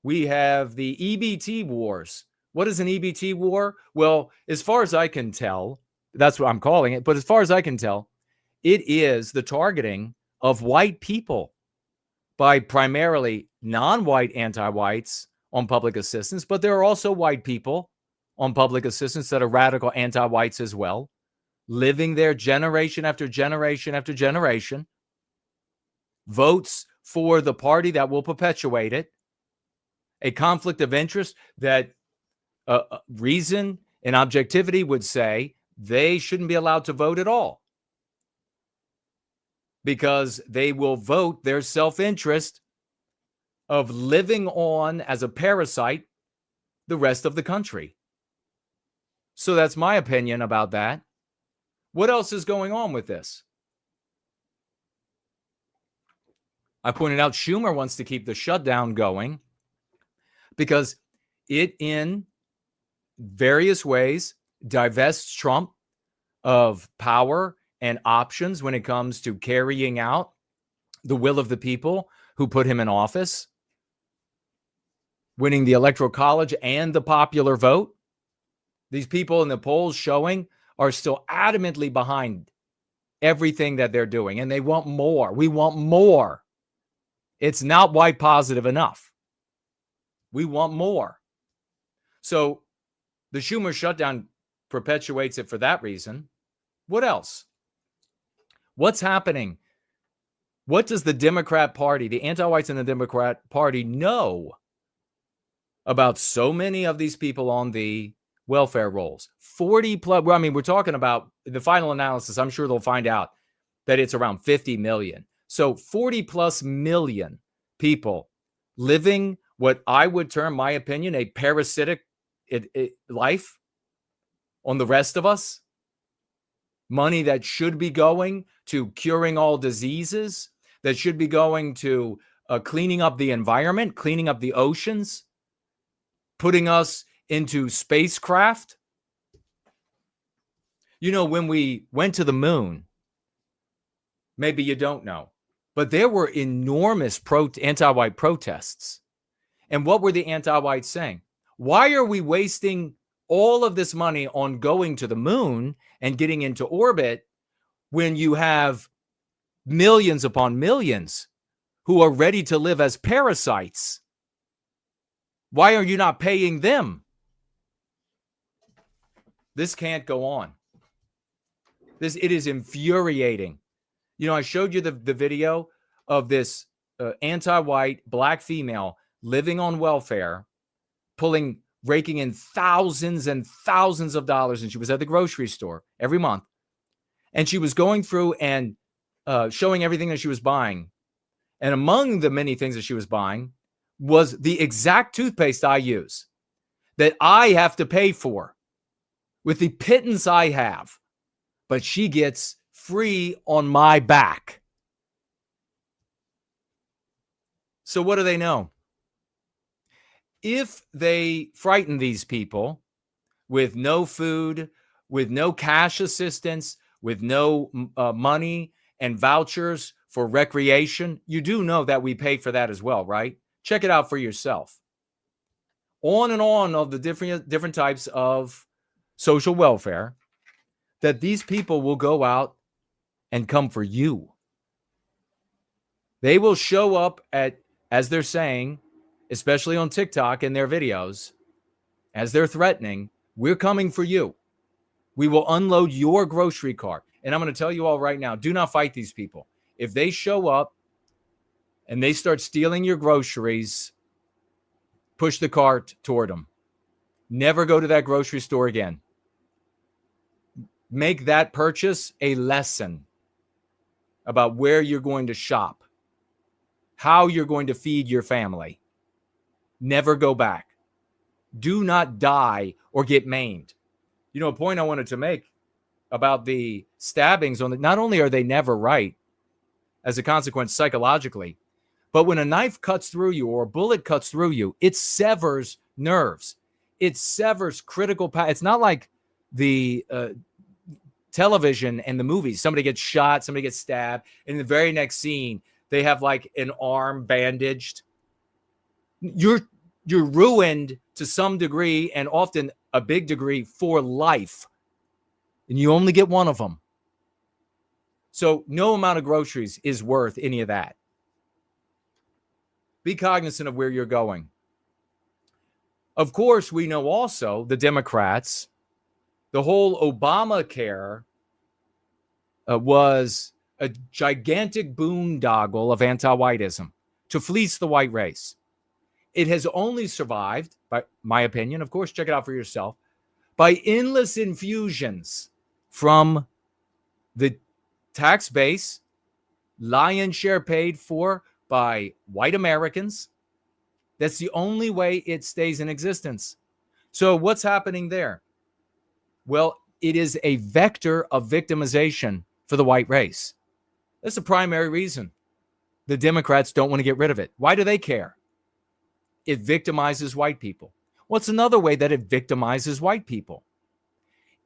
We have the EBT wars. What is an EBT war? Well, as far as I can tell, that's what I'm calling it. But as far as I can tell, it is the targeting of white people by primarily non-white anti-whites on public assistance. But there are also white people on public assistance that are radical anti-whites as well, living there generation after generation after generation, votes for the party that will perpetuate it, a conflict of interest that reason and objectivity would say they shouldn't be allowed to vote at all because they will vote their self-interest of living on as a parasite the rest of the country. So that's my opinion about that. What else is going on with this? I pointed out Schumer wants to keep the shutdown going because it, in various ways, divests Trump of power and options when it comes to carrying out the will of the people who put him in office, winning the Electoral College and the popular vote. These people in the polls showing are still adamantly behind everything that they're doing, and they want more. We want more. It's not white positive enough. We want more. So the Schumer shutdown perpetuates it for that reason. What else? What's happening? What does the Democrat Party, the anti-whites in the Democrat Party, know about so many of these people on the welfare rolls? 40 plus, well, I mean, we're talking about the final analysis. I'm sure they'll find out that it's around 50 million. So 40 plus million people living what I would term, my opinion, a parasitic life on the rest of us. Money that should be going to curing all diseases, that should be going to cleaning up the environment, cleaning up the oceans, putting us into spacecraft. You know, when we went to the moon, maybe you don't know, but there were enormous anti-white protests. And what were the anti-whites saying? Why are we wasting all of this money on going to the moon and getting into orbit when you have millions upon millions who are ready to live as parasites? Why are you not paying them? This can't go on. It is infuriating. You know, I showed you the video of this anti-white black female living on welfare, raking in thousands and thousands of dollars. And she was at the grocery store every month. And she was going through and showing everything that she was buying. And among the many things that she was buying was the exact toothpaste I use that I have to pay for with the pittance I have. But she gets free on my back. So what do they know? If they frighten these people with no food, with no cash assistance, with no money and vouchers for recreation, you do know that we pay for that as well, right? Check it out for yourself. On and on of the different types of social welfare, that these people will go out and come for you. They will show up at, as they're saying, especially on TikTok in their videos, as they're threatening, we're coming for you. We will unload your grocery cart. And I'm going to tell you all right now, do not fight these people. If they show up and they start stealing your groceries, push the cart toward them. Never go to that grocery store again. Make that purchase a lesson about where you're going to shop, how you're going to feed your family. Never go back. Do not die or get maimed. You know, a point I wanted to make about the stabbings not only are they never right as a consequence psychologically, but when a knife cuts through you or a bullet cuts through you, it severs nerves. It severs critical power. It's not like the television and the movies. Somebody gets shot, somebody gets stabbed. In the very next scene, they have like an arm bandaged. You're You're ruined to some degree, and often a big degree, for life. And you only get one of them. So no amount of groceries is worth any of that. Be cognizant of where you're going. Of course, we know also the Democrats, the whole Obamacare was a gigantic boondoggle of anti-whiteism to fleece the white race. It has only survived, by my opinion, of course, check it out for yourself, by endless infusions from the tax base, lion's share paid for by white Americans. That's the only way it stays in existence. So what's happening there? Well, it is a vector of victimization for the white race. That's the primary reason the Democrats don't want to get rid of it. Why do they care? It victimizes white people. What's another way that it victimizes white people?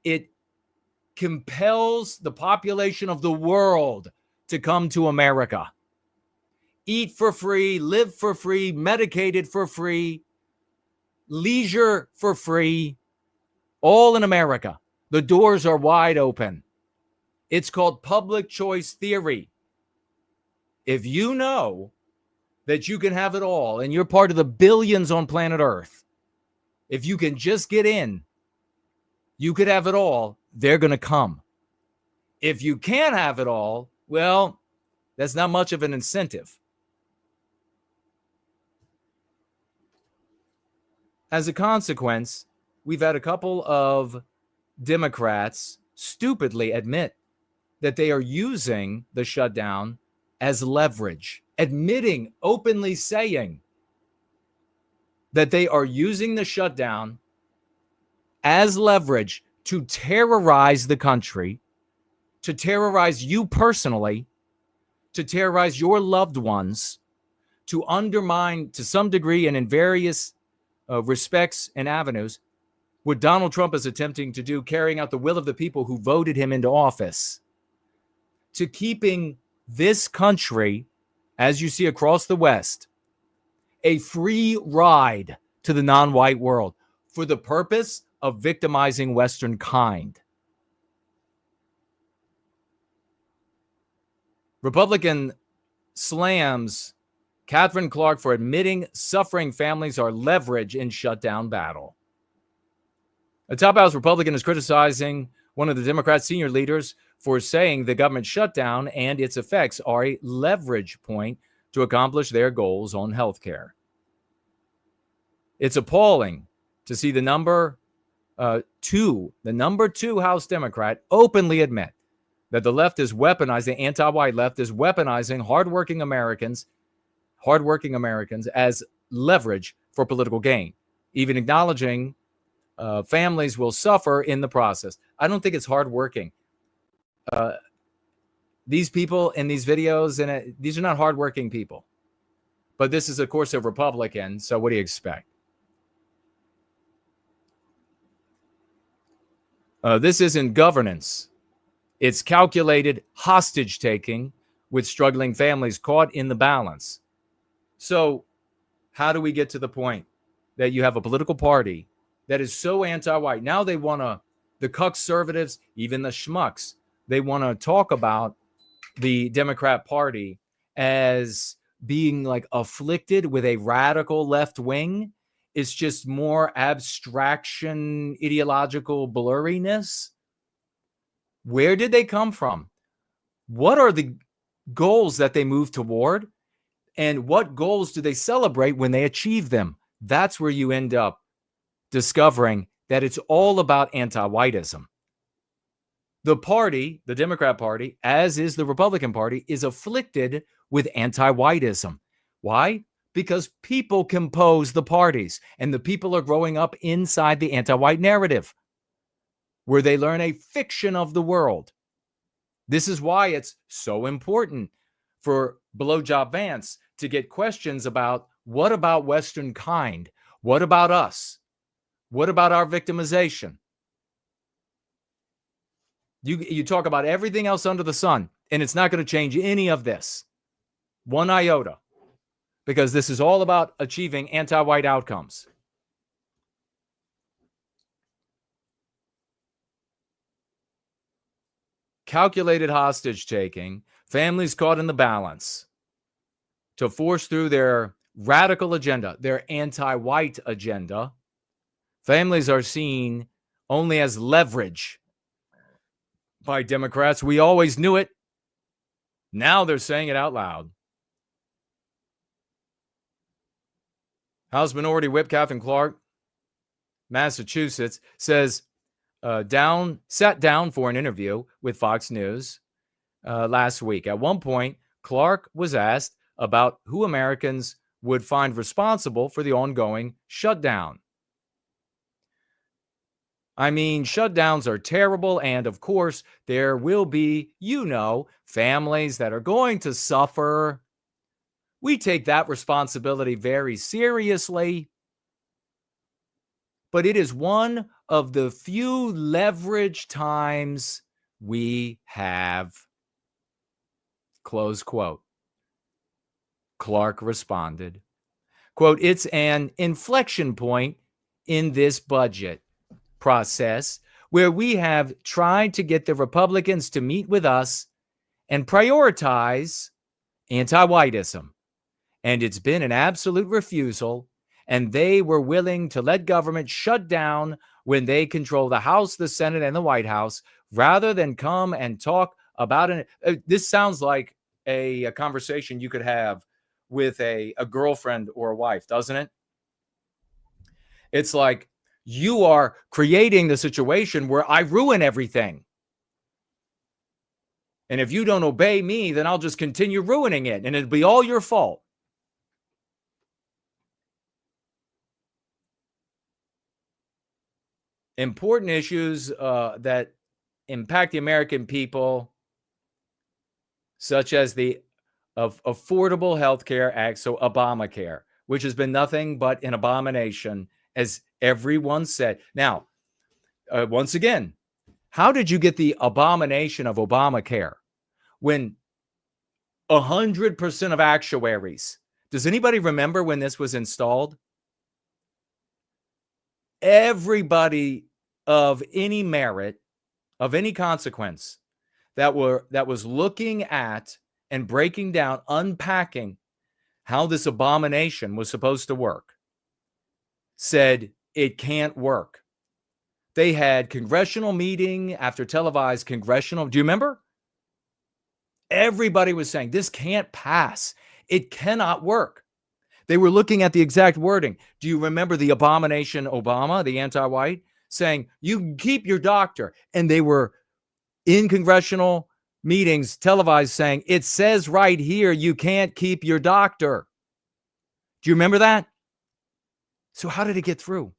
It compels the population of the world to come to America. Eat for free, live for free, medicated for free, leisure for free, all in America. The doors are wide open. It's called public choice theory. If you know that you can have it all and you're part of the billions on planet Earth, if you can just get in, you could have it all, they're going to come. If you can't have it all, well, that's not much of an incentive. As a consequence, we've had a couple of Democrats stupidly admit that they are using the shutdown as leverage, admitting, openly saying that they are using the shutdown as leverage to terrorize the country, to terrorize you personally, to terrorize your loved ones, to undermine to some degree and in various respects and avenues what Donald Trump is attempting to do, carrying out the will of the people who voted him into office, to keeping this country, as you see across the West, a free ride to the non-white world for the purpose of victimizing Western kind. Republican slams Catherine Clark for admitting suffering families are leverage in shutdown battle. A top house Republican is criticizing one of the Democrats' senior leaders for saying the government shutdown and its effects are a leverage point to accomplish their goals on health care. It's appalling to see the number two House Democrat openly admit that the left is weaponizing, the anti-white left is weaponizing hardworking Americans as leverage for political gain, even acknowledging families will suffer in the process. I don't think it's hardworking. These people in these videos, these are not hardworking people. But this is, of course, a Republican, so what do you expect? This isn't governance. It's calculated hostage-taking with struggling families caught in the balance. So how do we get to the point that you have a political party that is so anti-white? Now they want to, the conservatives, even the schmucks, they want to talk about the Democrat Party as being like afflicted with a radical left wing. It's just more abstraction, ideological blurriness. Where did they come from? What are the goals that they move toward? And what goals do they celebrate when they achieve them? That's where you end up discovering that it's all about anti-whiteism. The party, the Democrat Party, as is the Republican Party, is afflicted with anti-whiteism. Why? Because people compose the parties, and the people are growing up inside the anti-white narrative, where they learn a fiction of the world. This is why it's so important for Blowjob Vance to get questions about, what about Western kind? What about us? What about our victimization? You talk about everything else under the sun, and it's not going to change any of this. One iota. because this is all about achieving anti-white outcomes. Calculated hostage taking, families caught in the balance to force through their radical agenda, their anti-white agenda. Families are seen only as leverage by Democrats. We always knew it. Now they're saying it out loud. House Minority Whip Catherine Clark, Massachusetts, says sat down for an interview with Fox News last week. At one point, Clark was asked about who Americans would find responsible for the ongoing shutdown. I mean, shutdowns are terrible. And of course, there will be, families that are going to suffer. We take that responsibility very seriously. But it is one of the few leverage times we have. Close quote. Clark responded, quote, "It's an inflection point in this budget process where we have tried to get the Republicans to meet with us and prioritize anti-whiteism. And it's been an absolute refusal. And they were willing to let government shut down when they control the House, the Senate, and the White House, rather than come and talk about it." This sounds like a conversation you could have with a girlfriend or a wife, doesn't it? It's like, you are creating the situation where I ruin everything. And if you don't obey me, then I'll just continue ruining it, and it'll be all your fault. Important issues that impact the American people, such as the Affordable Health Care Act, so Obamacare, which has been nothing but an abomination, as everyone said. Now, once again, how did you get the abomination of Obamacare when 100% of actuaries, does anybody remember when this was installed? Everybody of any merit, of any consequence, that was looking at and breaking down, unpacking how this abomination was supposed to work, said it can't work. They had congressional meeting after televised congressional. Do you remember? Everybody was saying this can't pass. It cannot work. They were looking at the exact wording. Do you remember the abomination Obama, the anti-white, saying you can keep your doctor? And they were in congressional meetings televised saying, it says right here you can't keep your doctor. Do you remember that? So how did it get through?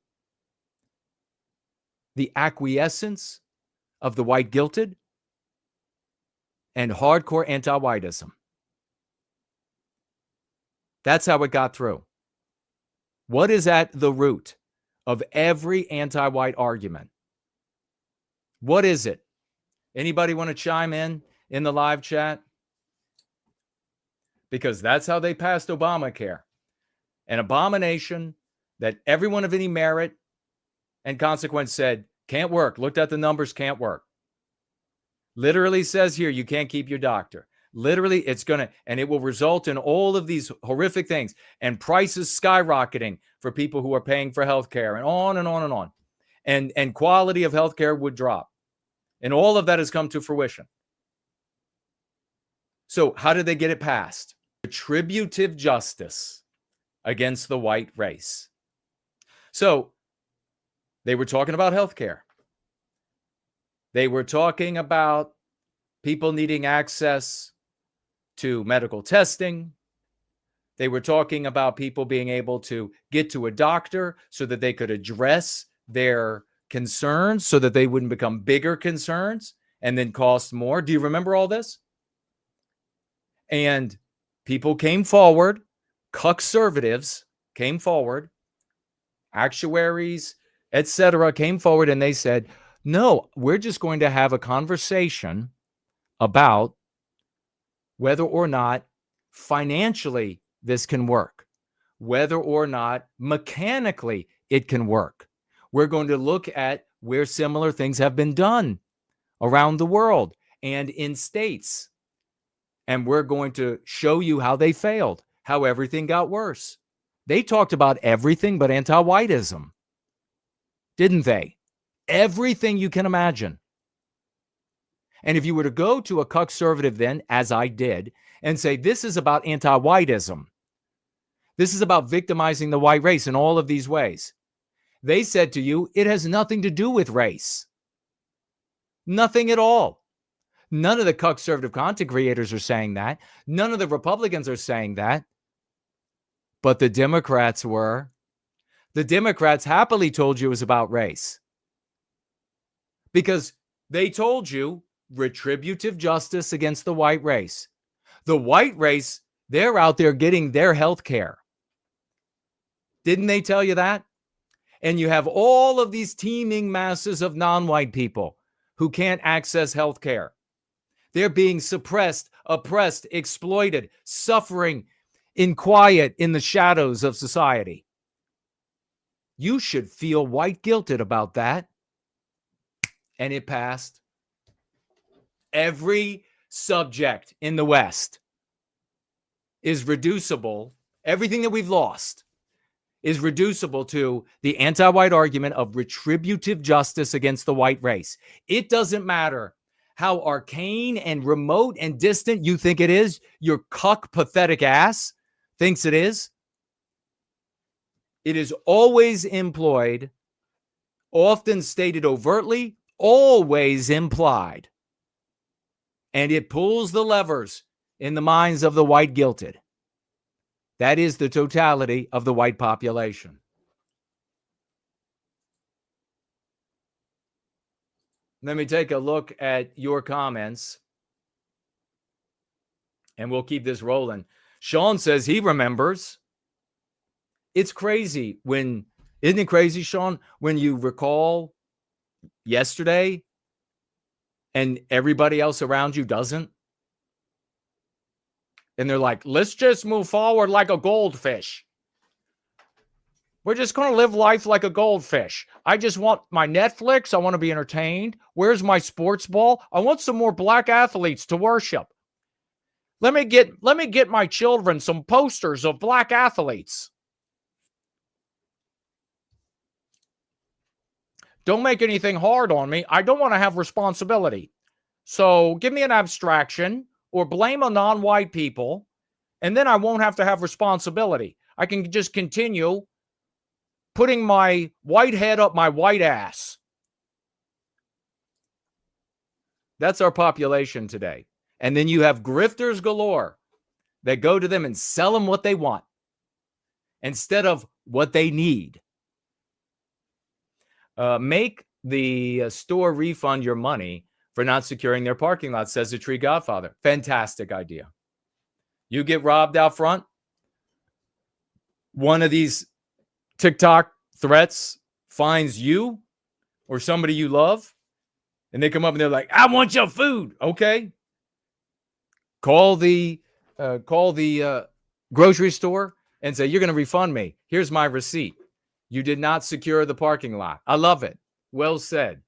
The acquiescence of the white guilted and hardcore anti-whiteism. That's how it got through. What is at the root of every anti-white argument? What is it? Anybody want to chime in the live chat? Because that's how they passed Obamacare. An abomination that everyone of any merit and consequence said, can't work. Looked at the numbers, can't work. Literally says here, you can't keep your doctor. Literally, it's going to, and it will result in all of these horrific things and prices skyrocketing for people who are paying for healthcare, and on and on and on. And quality of healthcare would drop. And all of that has come to fruition. So how did they get it passed? Retributive justice against the white race. So they were talking about healthcare. They were talking about people needing access to medical testing. They were talking about people being able to get to a doctor so that they could address their concerns, so that they wouldn't become bigger concerns and then cost more. Do you remember all this? And people came forward, conservatives came forward, actuaries, etc., came forward, and they said, no, we're just going to have a conversation about whether or not financially this can work. whether or not mechanically it can work. We're going to look at where similar things have been done around the world and in states. And we're going to show you how they failed, how everything got worse. They talked about everything but anti-whiteism, didn't they? Everything you can imagine. And if you were to go to a conservative then, as I did, and say, this is about anti-whiteism, this is about victimizing the white race in all of these ways, they said to you, it has nothing to do with race. Nothing at all. None of the conservative content creators are saying that. None of the Republicans are saying that. But the Democrats were. The Democrats happily told you it was about race. Because they told you retributive justice against the white race. The white race, they're out there getting their health care. Didn't they tell you that? And you have all of these teeming masses of non-white people who can't access health care. They're being suppressed, oppressed, exploited, suffering in quiet in the shadows of society. You should feel white guilted about that. And it passed. Every subject in the West is reducible. Everything that we've lost is reducible to the anti-white argument of retributive justice against the white race. It doesn't matter how arcane and remote and distant you think it is, your cuck, pathetic ass thinks it is. It is always employed, often stated overtly, always implied. And it pulls the levers in the minds of the white guilted. That is the totality of the white population. Let me take a look at your comments. And we'll keep this rolling. Sean says he remembers. It's crazy when, isn't it crazy, Sean, when you recall yesterday and everybody else around you doesn't? And they're like, let's just move forward like a goldfish. We're just going to live life like a goldfish. I just want my Netflix. I want to be entertained. Where's my sports ball? I want some more black athletes to worship. Let me get my children some posters of black athletes. Don't make anything hard on me. I don't want to have responsibility. So give me an abstraction or blame a non-white people, and then I won't have to have responsibility. I can just continue putting my white head up my white ass. That's our population today. And then you have grifters galore that go to them and sell them what they want instead of what they need. Make the store refund your money for not securing their parking lot, says the Tree Godfather. Fantastic idea. You get robbed out front. One of these TikTok threats finds you or somebody you love, and they come up and they're like, I want your food. Okay. Call the grocery store and say, you're going to refund me. Here's my receipt. You did not secure the parking lot. I love it. Well said.